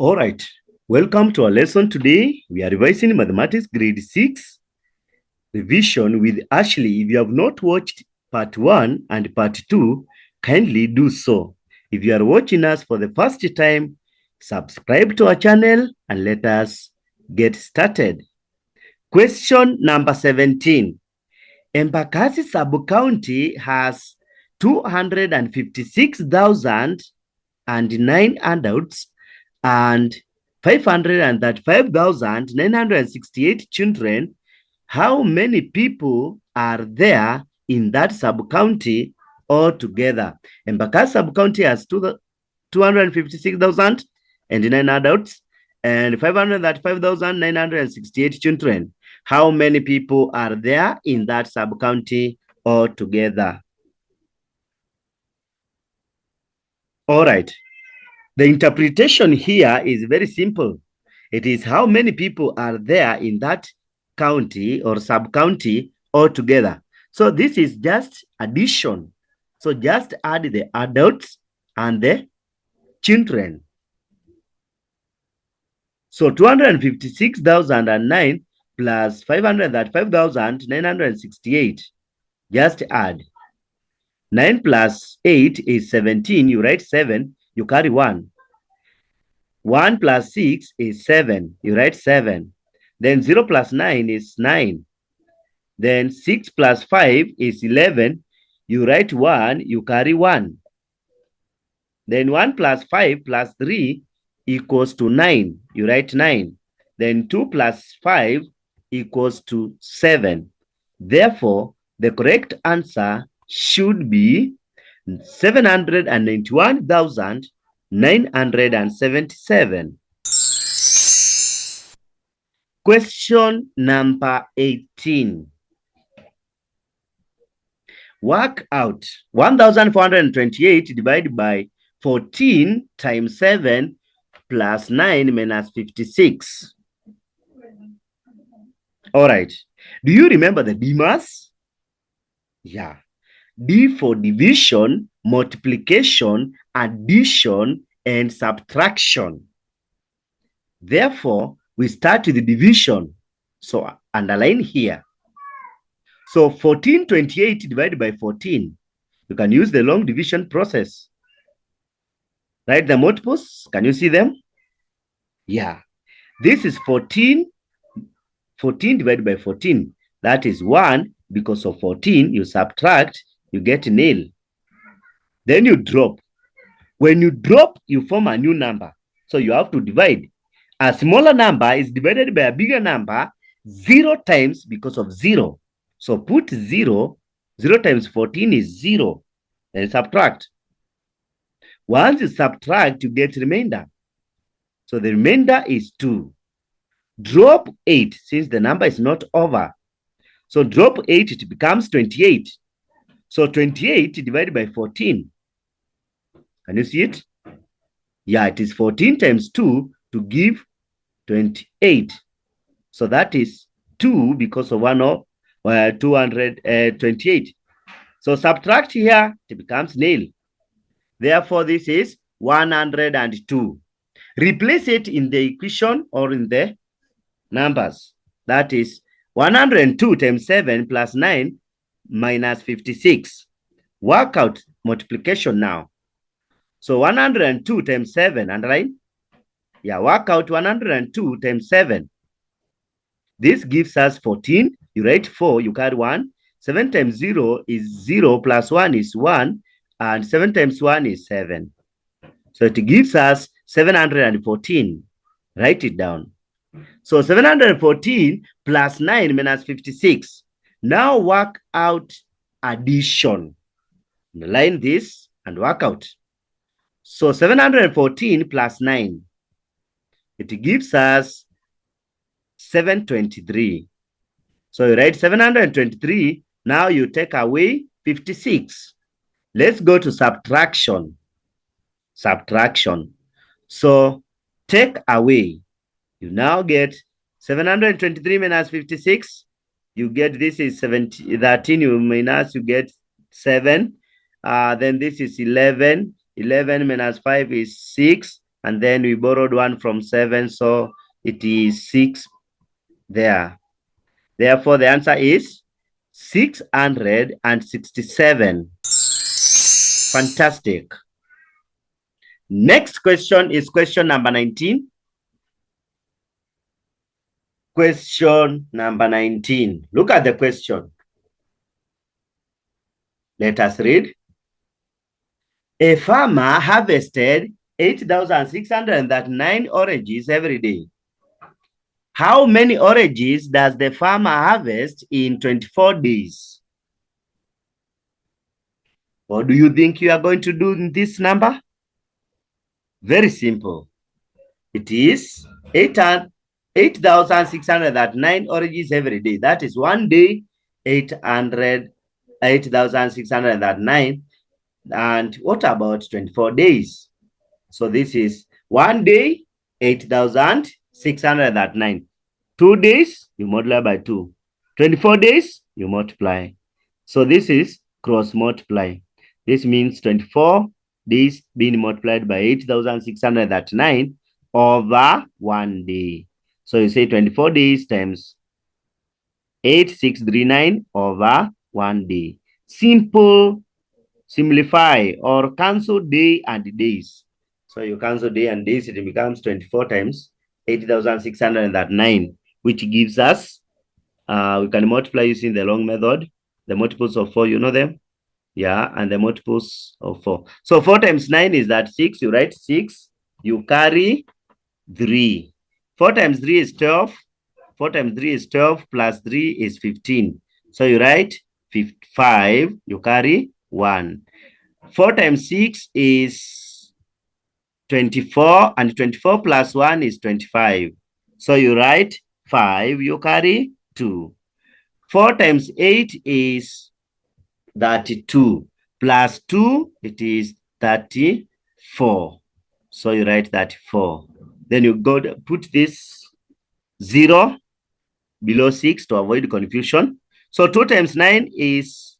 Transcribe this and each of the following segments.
All right, welcome to our lesson today. We are revising mathematics grade 6 revision with Ashley. If you have not watched part 1 and part 2, kindly do so. If you are watching us for the first time, subscribe to our channel and let us get started. Question number 17. Embakasi sub-county has 256,009 adults and 535,968 children. How many people are there in that sub-county altogether? Embakasi sub-county has 256,009 adults and 535,968 children. How many people are there in that sub-county altogether? All right. The interpretation here is very simple. It is how many people are there in that county or sub-county altogether. So this is just addition. So just add the adults and the children. So 256,009 plus 535,968. Just add. 9 plus 8 is 17. You write 7. You carry 1. 1 plus 6 is 7. You write 7. Then 0 plus 9 is 9. Then 6 plus 5 is 11. You write 1. You carry 1. Then 1 plus 5 plus 3 equals to 9. You write 9. Then 2 plus 5 equals to 7. Therefore, the correct answer should be 791,977. Question number 18. Work out 1,428 divided by 14 times 7 plus 9 minus 56. All right. Do you remember the DMAS? Yeah. D for division, multiplication, addition, and subtraction. Therefore, we start with the division. So underline here. So 1428 divided by 14. You can use the long division process. Write the multiples. Can you see them? Yeah. This is 14. 14 divided by 14. That is 1. Because of 14, you subtract, you get nil. Then you drop. When you drop, you form a new number. So you have to divide. A smaller number is divided by a bigger number 0 times because of 0. So put 0. 0 times 14 is 0. Then subtract. Once you subtract, you get remainder. So the remainder is 2. Drop 8 since the number is not over. So drop 8, it becomes 28. So 28 divided by 14. Can you see it? Yeah, it is 14 times 2 to give 28. So that is 2 because of 228. So subtract here, it becomes nil. Therefore, this is 102. Replace it in the equation or in the numbers. That is 102 times 7 plus 9 minus 56. Work out multiplication now. So 102 times 7, underline. Yeah, work out 102 times 7. This gives us 14. You write 4, you carry 1. 7 times 0 is 0 plus 1 is 1. And 7 times 1 is 7. So it gives us 714. Write it down. So 714 plus 9 minus 56. Now work out addition. Line this and work out. So 714 plus 9. It gives us 723. So you write 723. Now you take away 56. Let's go to subtraction. Subtraction. So take away. You now get 723 minus 56. You get this is 13. You minus, you get 7. Then this is 11. 11 minus 5 is 6. And then we borrowed 1 from 7, so it is 6 there. Therefore, the answer is 667. Fantastic. Next question is question number 19. Question number 19. Look at the question. Let us read. A farmer harvested 8,609 oranges every day. How many oranges does the farmer harvest in 24 days? What do you think you are going to do in this number? Very simple. It is 8,609 oranges every day. That is one day, 8,609. And what about 24 days? So this is one day, 8,609. 2 days, you multiply by 2. 24 days, you multiply. So this is cross multiply. This means 24 days being multiplied by 8,609 over 1 day. So you say 24 days times 8,639 over 1 day. Simple, simplify or cancel day and days. So you cancel day and days, it becomes 24 times 8,609, which gives us, we can multiply using the long method. The multiples of 4, you know them? Yeah, and the multiples of 4. So 4 times 9 is that 6. You write 6, you carry 3. 4 times 3 is 12. 4 times 3 is 12 plus 3 is 15. So you write 5, you carry 1. 4 times 6 is 24, and 24 plus 1 is 25. So you write 5, you carry 2. 4 times 8 is 32. Plus 2, it is 34. So you write 34. Then you go to put this 0 below 6 to avoid confusion. So 2 times 9 is,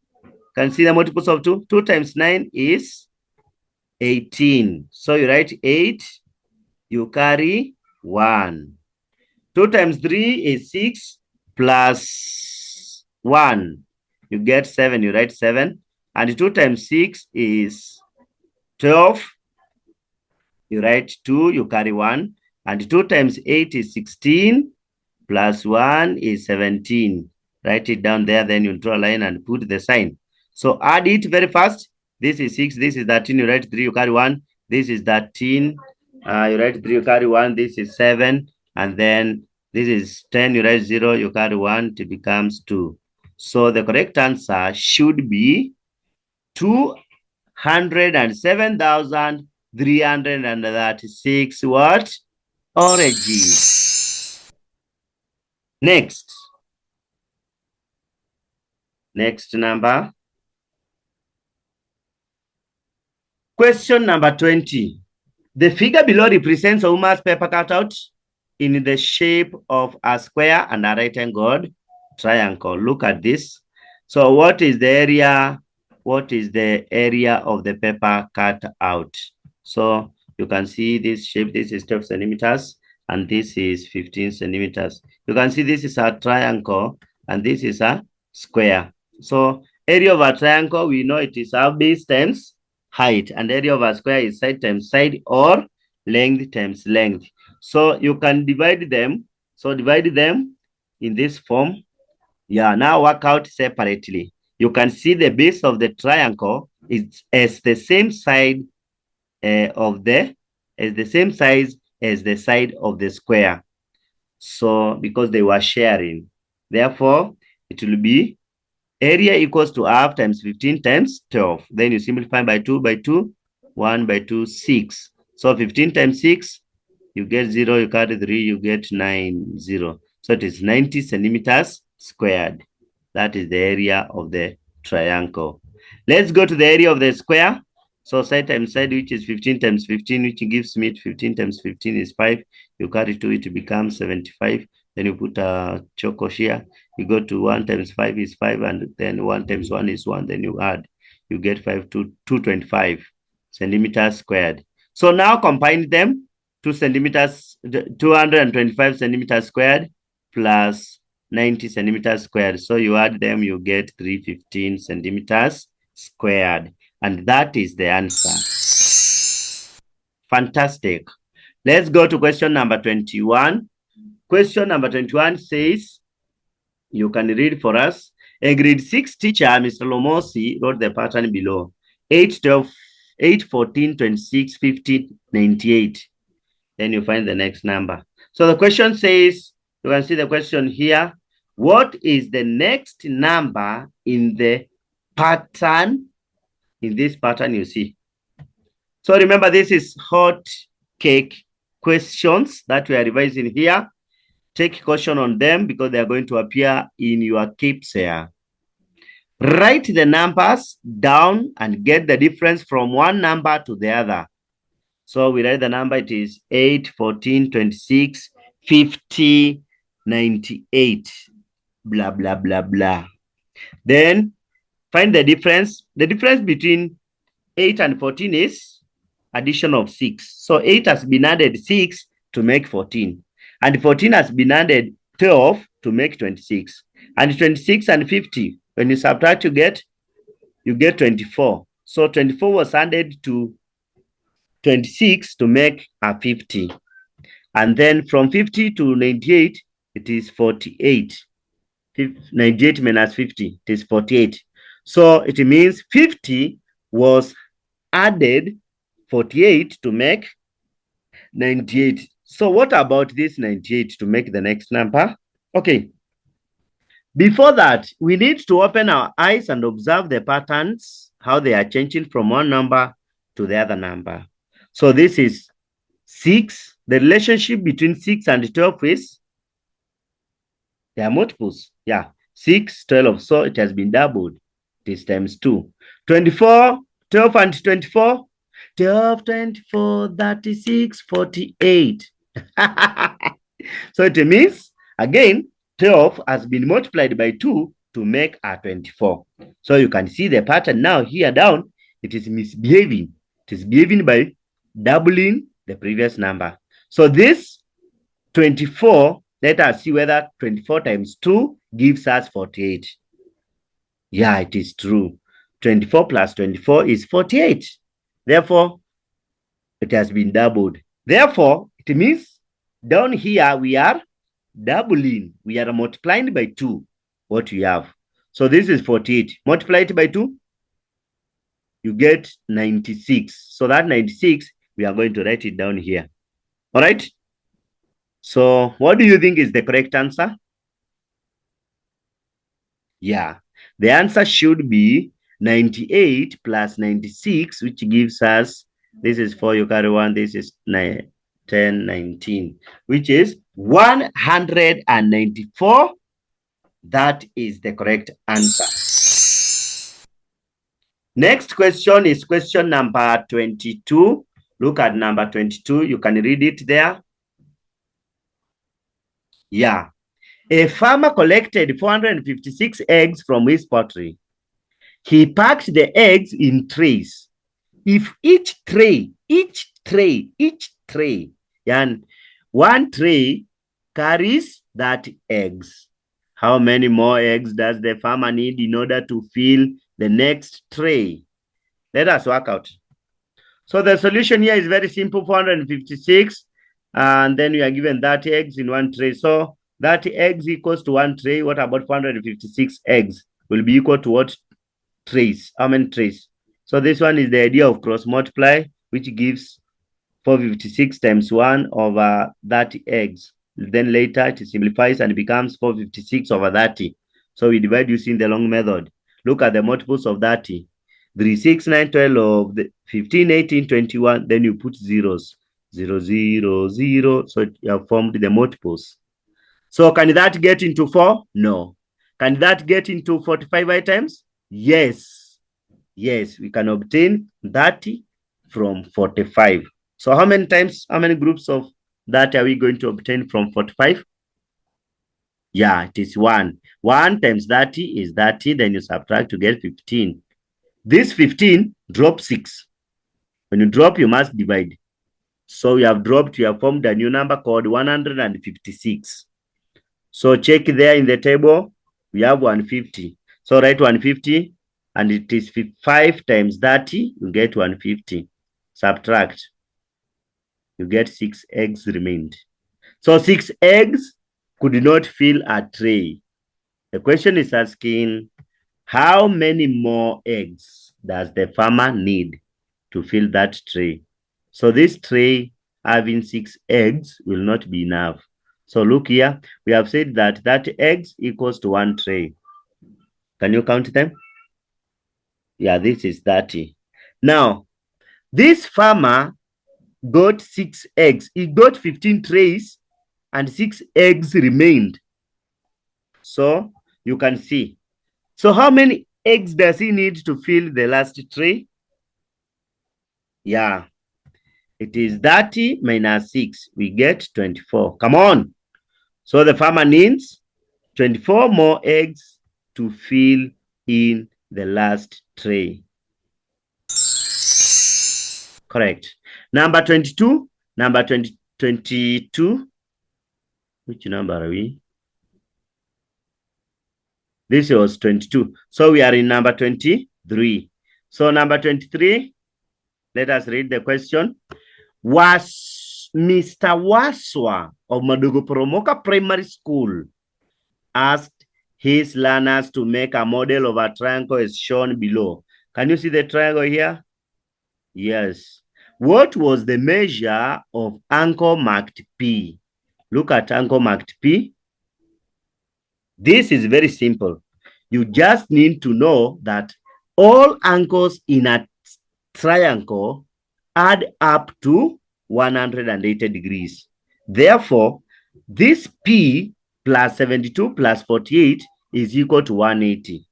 can see the multiples of 2? 2 times 9 is 18. So you write 8, you carry 1. 2 times 3 is 6 plus 1. You get 7, you write 7. And 2 times 6 is 12. You write 2, you carry 1. And 2 times 8 is 16. Plus 1 is 17. Write it down there, then you draw a line and put the sign. So add it very fast. This is 6, this is 13, you write 3, you carry 1. This is 13, you write 3, you carry 1. This is 7. And then this is 10, you write 0, you carry 1, it becomes 2. So the correct answer should be 207,336 what? Oranges. Next number. Question number 20. The figure below represents a woman's paper cutout in the shape of a square and a right-angled triangle. Look at this. So what is the area? What is the area of the paper cut out? So you can see this shape. This is 12 centimeters and this is 15 centimeters. You can see this is a triangle and this is a square. So area of a triangle, we know it is our base times height, and area of a square is side times side or length times length. So you can divide them. So divide them in this form. Yeah, now work out separately. You can see the base of the triangle is as the same side as the same size as the side of the square. So because they were sharing, therefore it will be area equals to half times 15 times 12. Then you simplify by 2 by 2, 1 by 2, 6. So 15 times 6, you get 0, you carry 3, you get 9, 0. So it is 90 centimeters squared. That is the area of the triangle. Let's go to the area of the square. So side times side, which is 15 times 15, which gives me 15 times 15 is 5. You carry 2, it becomes 75. Then you put a choco here. You go to 1 times 5 is 5, and then 1 times 1 is 1. Then you add. You get 225 centimeters squared. So now combine them. 2 centimeters, 225 centimeters squared plus 90 centimeters squared. So you add them, you get 315 centimeters squared. And that is the answer. Fantastic. Let's go to question number 21. Question number 21 says, you can read for us. A grade 6 teacher, Mr. Lomosi, wrote the pattern below. 8, 12, 8, 14, 26, 15, 98. Then you find the next number. So the question says, you can see the question here. What is the next number in the pattern? In this pattern, you see. So remember, this is hot cake questions that we are revising here. Take caution on them because they are going to appear in your Kpsea. Write the numbers down and get the difference from one number to the other. So we write the number, it is 8, 14, 26, 50, 98, blah, blah, blah, blah. Then find the difference. The difference between 8 and 14 is addition of 6. So 8 has been added 6 to make 14. And 14 has been added 12 to make 26. And 26 and 50, when you subtract, you get 24. So 24 was added to 26 to make a 50. And then from 50 to 98, it is 48. 98 minus 50, it is 48. So it means 50 was added 48 to make 98. So what about this 98 to make the next number? Okay. Before that, we need to open our eyes and observe the patterns, how they are changing from one number to the other number. So this is 6. The relationship between 6 and 12 is, they are multiples. Yeah, 6, 12. So it has been doubled. It is times 2. 24, 12 and 24. 12, 24, 36, 48. So it means, again, 12 has been multiplied by 2 to make a 24. So you can see the pattern now here down. It is misbehaving. It is behaving by doubling the previous number. So this 24, let us see whether 24 times 2 gives us 48. Yeah, it is true. 24 plus 24 is 48. Therefore, it has been doubled. Therefore, it means down here we are doubling. We are multiplying by 2 what we have. So this is 48. Multiply it by 2, you get 96. So that 96, we are going to write it down here. All right? So what do you think is the correct answer? Yeah, the answer should be 98 plus 96, which gives us, this is 4, you carry 1, this is 9, 10, 19, which is 194. That is the correct answer. Next question is question number 22. Look at number 22. You can read it there. Yeah. A farmer collected 456 eggs from his poultry. He packed the eggs in trays. If each tray, and one tray carries 30 eggs, how many more eggs does the farmer need in order to fill the next tray? Let us work out. So the solution here is very simple, 456, and then we are given 30 eggs in one tray. So 30 eggs equals to one tray. What about 456 eggs? Will be equal to what trays? How many trays? So this one is the idea of cross multiply, which gives 456 times 1 over 30 eggs. Then later it simplifies and becomes 456 over 30. So we divide using the long method. Look at the multiples of 30. 3, 6, 9, 12, 15, 18, 21. Then you put zeros. 0, 0, 0. So you have formed the multiples. So can that get into 4? No. Can that get into 45 items? Yes. Yes, we can obtain 30 from 45. So how many times, how many groups of that are we going to obtain from 45? Yeah, it is 1. 1 times 30 is 30. Then you subtract to get 15. This 15 drop 6. When you drop, you must divide. So we have dropped, we have formed a new number called 156. So check there in the table, we have 150. So write 150, and it is 5 times 30, you get 150. Subtract, you get 6 eggs remained. So 6 eggs could not fill a tray. The question is asking, how many more eggs does the farmer need to fill that tray? So this tray having 6 eggs will not be enough. So look here, we have said that 30 eggs equals to 1 tray. Can you count them? Yeah, this is 30. Now, this farmer got 6 eggs. He got 15 trays and 6 eggs remained. So you can see. So how many eggs does he need to fill the last tray? Yeah, it is 30 minus 6. We get 24. Come on. So the farmer needs 24 more eggs to fill in the last tray. Correct. Number 22. Number 22. Which number are we? This was 22. So we are in number 23. So number 23, let us read the question. Was Mr. Waswa of Madogo Poromoka Primary School asked his learners to make a model of a triangle as shown below? Can you see the triangle here? Yes. What was the measure of angle marked P? Look at angle marked P. This is very simple. You just need to know that all angles in a triangle add up to 180 degrees. Therefore, this P plus 72 plus 48 is equal to 180.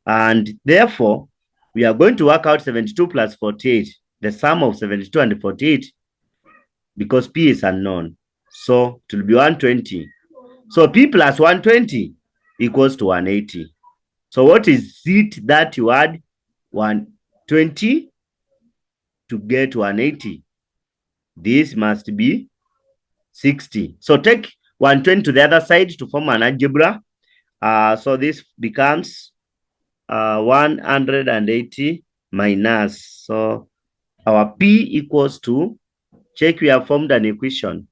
And therefore, we are going to work out 72 plus 48, the sum of 72 and 48, because P is unknown. So it will be 120. So P plus 120 equals to 180. So what is it that you add 120 to get 180? This must be 60. So take 120 to the other side to form an algebra. So this becomes 180 minus. So our P equals to, check, we have formed an equation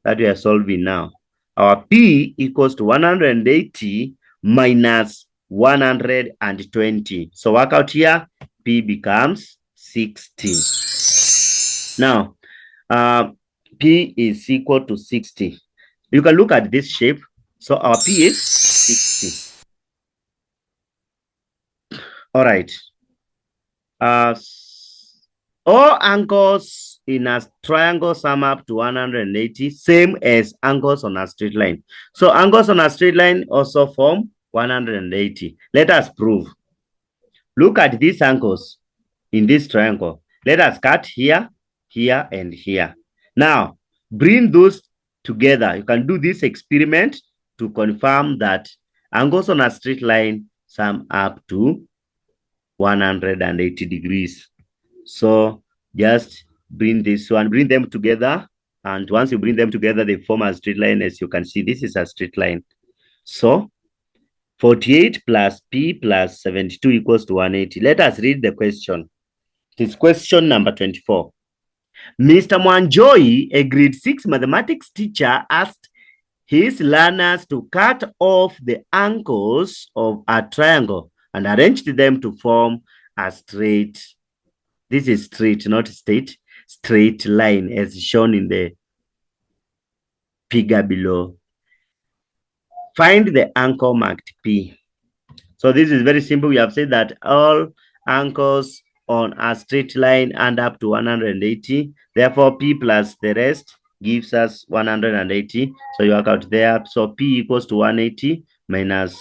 that we are solving now. Our P equals to 180 minus 120. So work out here, P becomes 60. Now, P is equal to 60. You can look at this shape. So our P is 60. All right. All angles in a triangle sum up to 180, same as angles on a straight line. So angles on a straight line also form 180. Let us prove. Look at these angles in this triangle. Let us cut here, here, and here. Now, bring those together. You can do this experiment to confirm that angles on a straight line sum up to 180 degrees. So just bring this one, bring them together. And once you bring them together, they form a straight line. As you can see, this is a straight line. So 48 plus P plus 72 equals to 180. Let us read the question. It is question number 24. Mr. Mwanjoi, a grade 6 mathematics teacher, asked his learners to cut off the angles of a triangle and arranged them to form a straight. This is straight, not straight line as shown in the figure below. Find the angle marked P. So this is very simple. We have said that all angles on a straight line add up to 180. Therefore, P plus the rest gives us 180. So you work out there. So P equals to 180 minus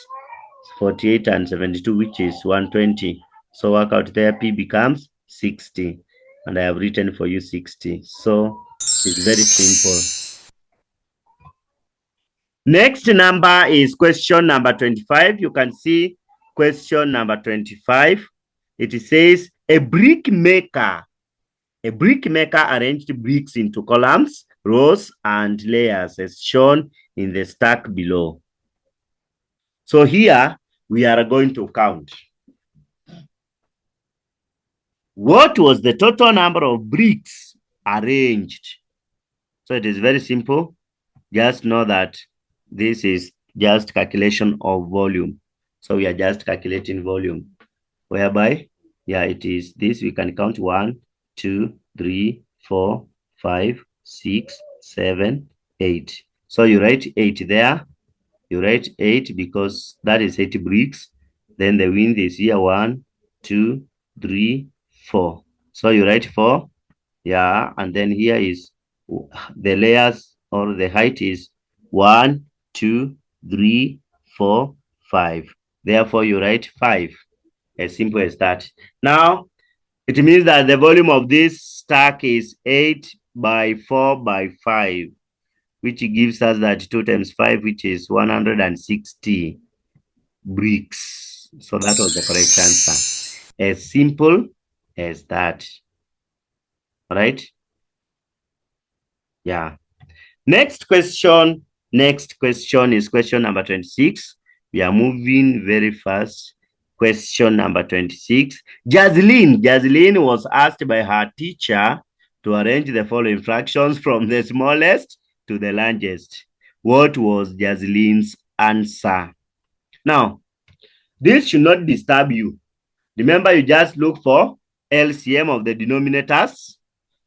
48 and 72, which is 120. So work out there, P becomes 60. And I have written for you 60. So it's very simple. Next number is question number 25. You can see question number 25. It says a brick maker A brick maker arranged bricks into columns, rows, and layers as shown in the stack below. So here we are going to count. What was the total number of bricks arranged? So it is very simple. Just know that this is just calculation of volume. So we are just calculating volume, whereby, yeah, it is this. We can count 1, 2, 3, 4, 5, 6, 7, 8. So you write 8 there. You write 8 because that is 8 bricks. Then the width is here 1, 2, 3, 4. So you write 4. Yeah, and then here is the layers, or the height is 1, 2, 3, 4, 5. Therefore, you write 5. As simple as that. Now, it means that the volume of this stack is 8 by 4 by 5, which gives us that 2 times 5, which is 160 bricks. So that was the correct answer. As simple as that. All right? Yeah. Next question is question number 26. We are moving very fast. Question number 26. Jaslyn was asked by her teacher to arrange the following fractions from the smallest to the largest. What was Jaslyn's answer? Now, this should not disturb you. Remember, you just look for LCM of the denominators.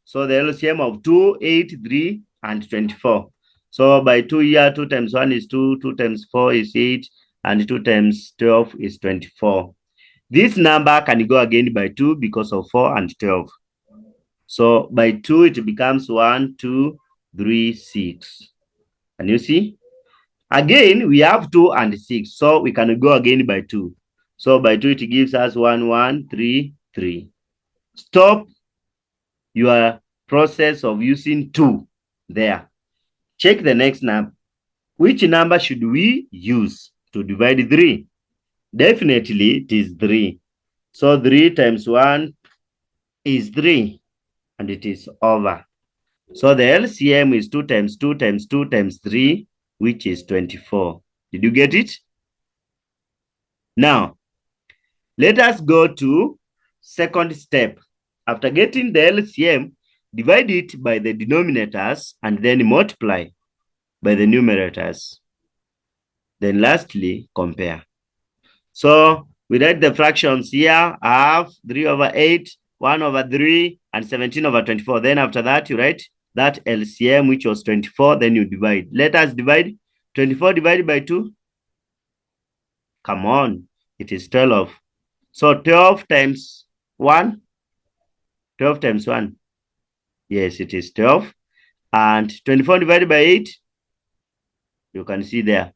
So the LCM of 2, 8, 3, and 24. So by 2 here, 2 times 1 is 2, 2 times 4 is 8, and 2 times 12 is 24. This number can go again by 2 because of 4 and 12. So by 2, it becomes 1, 2, 3, 6. Can you see? Again, we have 2 and 6, so we can go again by 2. So by 2, it gives us 1, 1, 3, 3. Stop your process of using 2 there. Check the next number. Which number should we use to divide 3? Definitely, it is 3. So 3 times 1 is 3, and it is over. So the LCM is 2 times 2 times 2 times 3, which is 24. Did you get it? Now, let us go to second step. After getting the LCM, divide it by the denominators and then multiply by the numerators. Then lastly, compare. So we write the fractions here. I have 3 over 8, 1 over 3, and 17 over 24. Then after that, you write that LCM, which was 24, then you divide. Let us divide 24 divided by 2. Come on, it is 12. So 12 times 1. 12 times 1. Yes, it is 12. And 24 divided by 8, you can see there,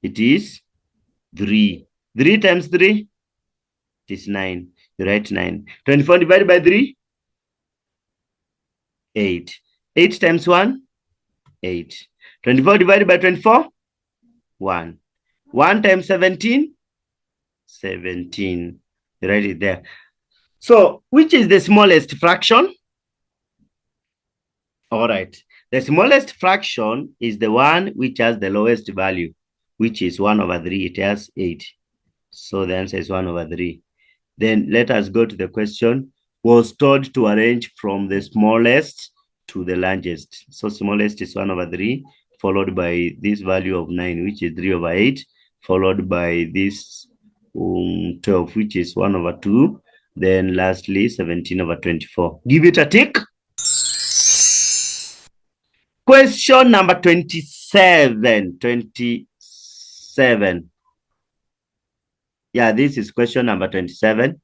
it is 3. 3 times 3, it is 9. You write 9. 24 divided by 3, 8. 8 times 1, 8. 24 divided by 24, 1. 1 times 17, 17. You write it there. So, which is the smallest fraction? All right. The smallest fraction is the one which has the lowest value, which is 1 over 3. It has 8. So the answer is 1 over 3. Then let us go to the question. Was told to arrange from the smallest to the largest. So smallest is 1 over 3, followed by this value of 9, which is 3 over 8, followed by this 12, which is 1 over 2. Then lastly, 17 over 24. Give it a tick. Question number 27. 27. Yeah, this is question number 27.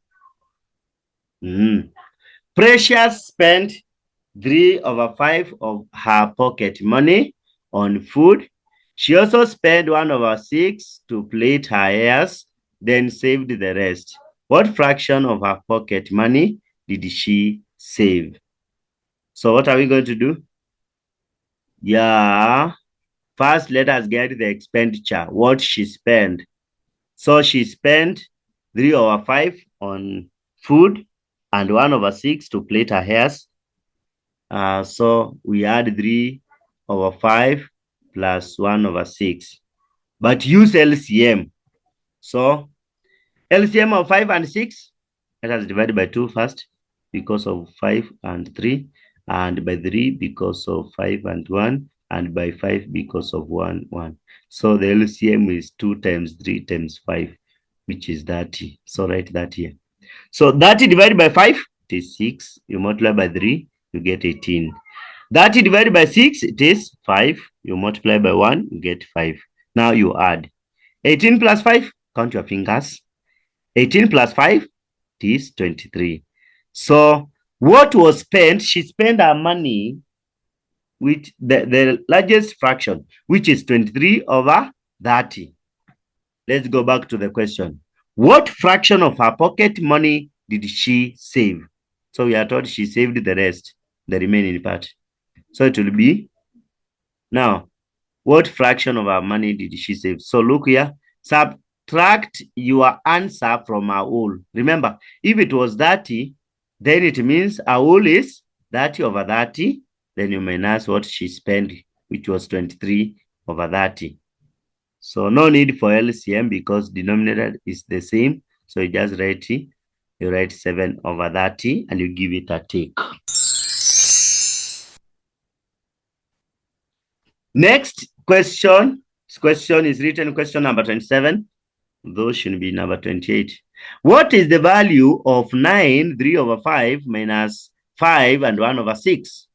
Precious spent 3 over 5 of her pocket money on food. She also spent 1 over 6 to plait her hairs, then saved the rest. What fraction of her pocket money did she save? So what are we going to do? Yeah, first let us get the expenditure, what she spent. So she spent 3 over 5 on food and 1 over 6 to plait her hairs. So we add 3 over 5 plus 1 over 6. But use LCM. So LCM of 5 and 6, let us divide by 2 first because of 5 and 3, and by 3 because of 5 and 1, and by 5 because of 1, 1. So the LCM is 2 times 3 times 5, which is 30. So write that here. So 30 divided by 5, it is 6. You multiply by 3, you get 18. 30 divided by 6, it is 5. You multiply by 1, you get 5. Now you add. 18 plus 5, count your fingers. 18 plus 5, it is 23. So what was spent? She spent her money with the largest fraction, which is 23 over 30. Let's go back to the question. What fraction of her pocket money did she save? So we are told she saved the rest, the remaining part. So it will be, now, what fraction of her money did she save? So look here, subtract your answer from her whole. Remember, if it was 30, then it means her whole is 30 over 30. Then you minus what she spent, which was 23 over 30. So no need for LCM because denominator is the same. So you just write, you write 7 over 30 and you give it a tick. Next question. This question is written question number 27. Those should be number 28. What is the value of 9, 3 over 5 minus 5 and 1 over 6?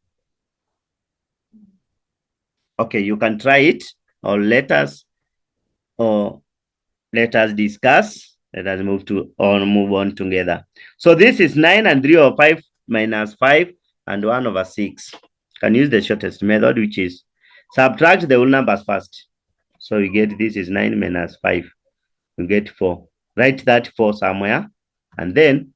Okay, you can try it, or let us discuss. Let us move on together. So this is 9 and 3 over 5 minus 5 and 1 over 6. Can use the shortest method, which is subtract the whole numbers first. So you get this is 9 minus 5. You get 4. Write that 4 somewhere. And then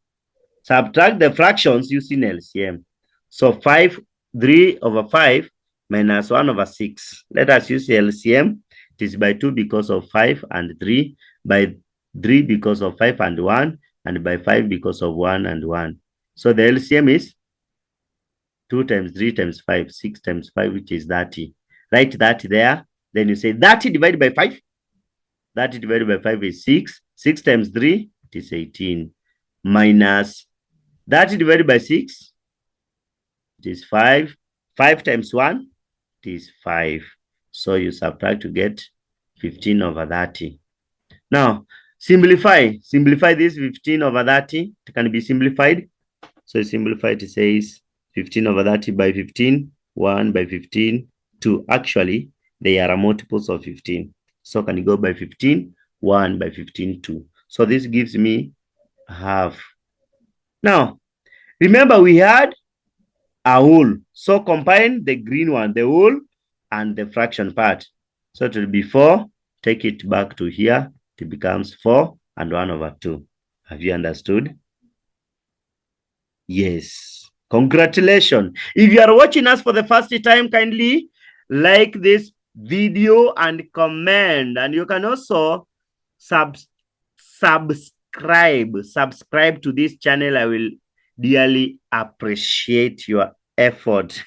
subtract the fractions using LCM. So 3 over 5 minus 1 over 6. Let us use LCM. It is by 2 because of 5 and 3, by 3 because of 5 and 1, and by 5 because of 1 and 1. So the LCM is 2 times 3 times 5, 6 times 5, which is 30. Write that there. Then you say 30 divided by 5. 30 divided by 5 is 6. 6 times 3, it is 18. Minus 30 divided by 6, it is 5. 5 times 1, it is 5. So you subtract to get 15 over 30. Now, simplify. Simplify this 15 over 30. It can be simplified. So simplify, it says 15 over 30 by 15, 1 by 15, 2. Actually, they are multiples of 15. So can you go by 15, 1 by 15, 2. So this gives me half. Now, remember we had a whole. So combine the green one, the whole and the fraction part. So it will be 4. Take it back to here. It becomes 4 and 1 over 2. Have you understood? Yes. Congratulations. If you are watching us for the first time, kindly like this video and comment. And you can also subscribe to this channel. I will dearly appreciate your effort.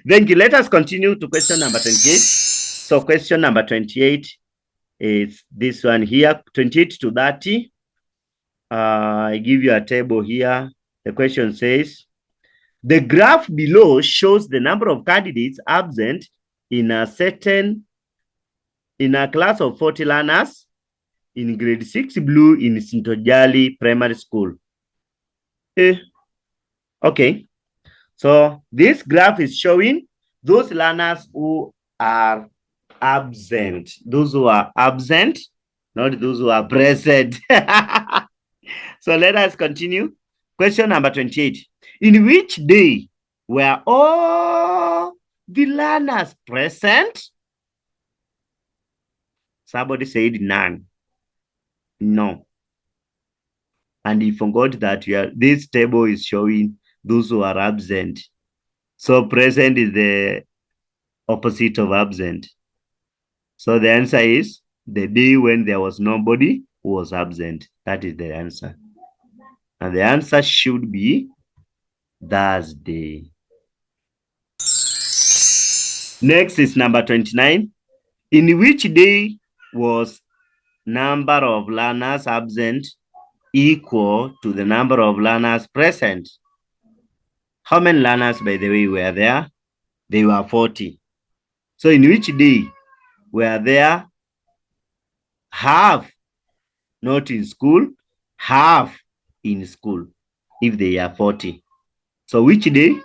Thank you. Let us continue to question number 28. So question number 28 is this one here, 28 to 30. I give you a table here. The question says, the graph below shows the number of candidates absent in a class of 40 learners in grade 6 blue in Sintojali Primary School. Okay. So this graph is showing those learners who are absent. Those who are absent, not those who are present. So let us continue. Question number 28. In which day were all the learners present? Somebody said none. No. And you forgot that this table is showing those who are absent. So present is the opposite of absent. So the answer is the day when there was nobody who was absent. That is the answer. And the answer should be Thursday. Next is number 29. In which day was number of learners absent equal to the number of learners present? How many learners, by the way, were there? They were 40. So in which day were there half not in school, half in school, if they are 40? So which day?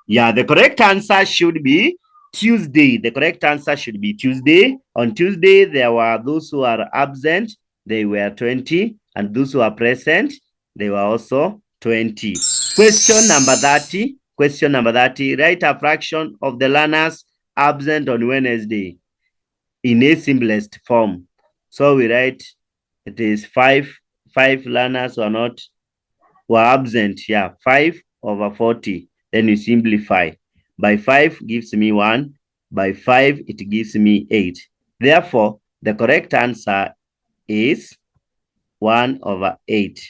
Yeah, the correct answer should be Tuesday. The correct answer should be Tuesday. On Tuesday, there were those who are absent, they were 20, and those who are present, they were also 20. Question number 30. Question number 30. Write a fraction of the learners absent on Wednesday in a simplest form. So we write it is five learners were absent. Yeah, 5/40. Then you simplify. By 5 gives me 1. By 5, it gives me 8. Therefore, the correct answer is 1/8.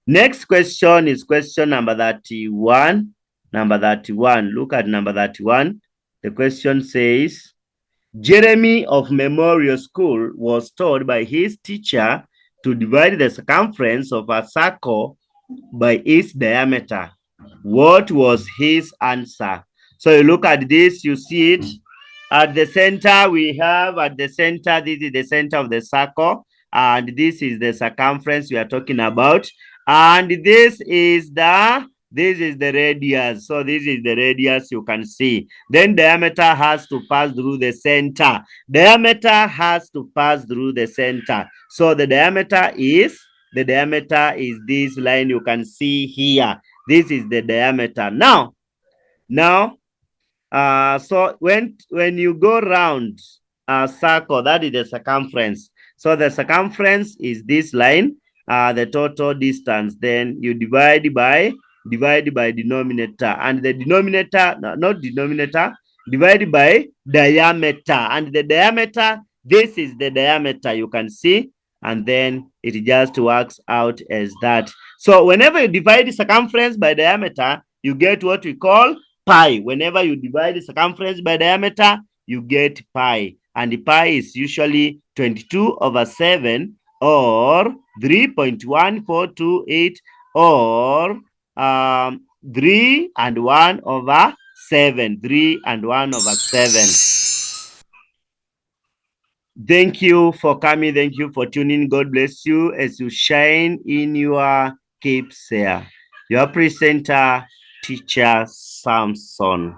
Next question is question number 31. Number 31. Look at number 31. The question says, Jeremy of Memorial School was told by his teacher to divide the circumference of a circle by its diameter. What was his answer? So you look at this, you see it. At the center, we have this is the center of the circle, and this is the circumference we are talking about. And this is the radius. So this is the radius you can see. Then diameter has to pass through the center. Diameter has to pass through the center. So the diameter is this line you can see here. This is the diameter. Now, so when you go round a circle, that is the circumference. So the circumference is this line, the total distance. Then you divide by denominator, and the denominator, not denominator, divide by diameter, and the diameter, this is the diameter you can see, and then it just works out as that. So whenever you divide the circumference by diameter, you get what we call pi. Whenever you divide the circumference by diameter, you get pi. And the pi is usually 22/7 or 3.1428 or 3 and 1/7. 3 and 1/7. Thank you for coming. Thank you for tuning. God bless you as you shine in your Kpsea. Your presenter, Teacher Samson.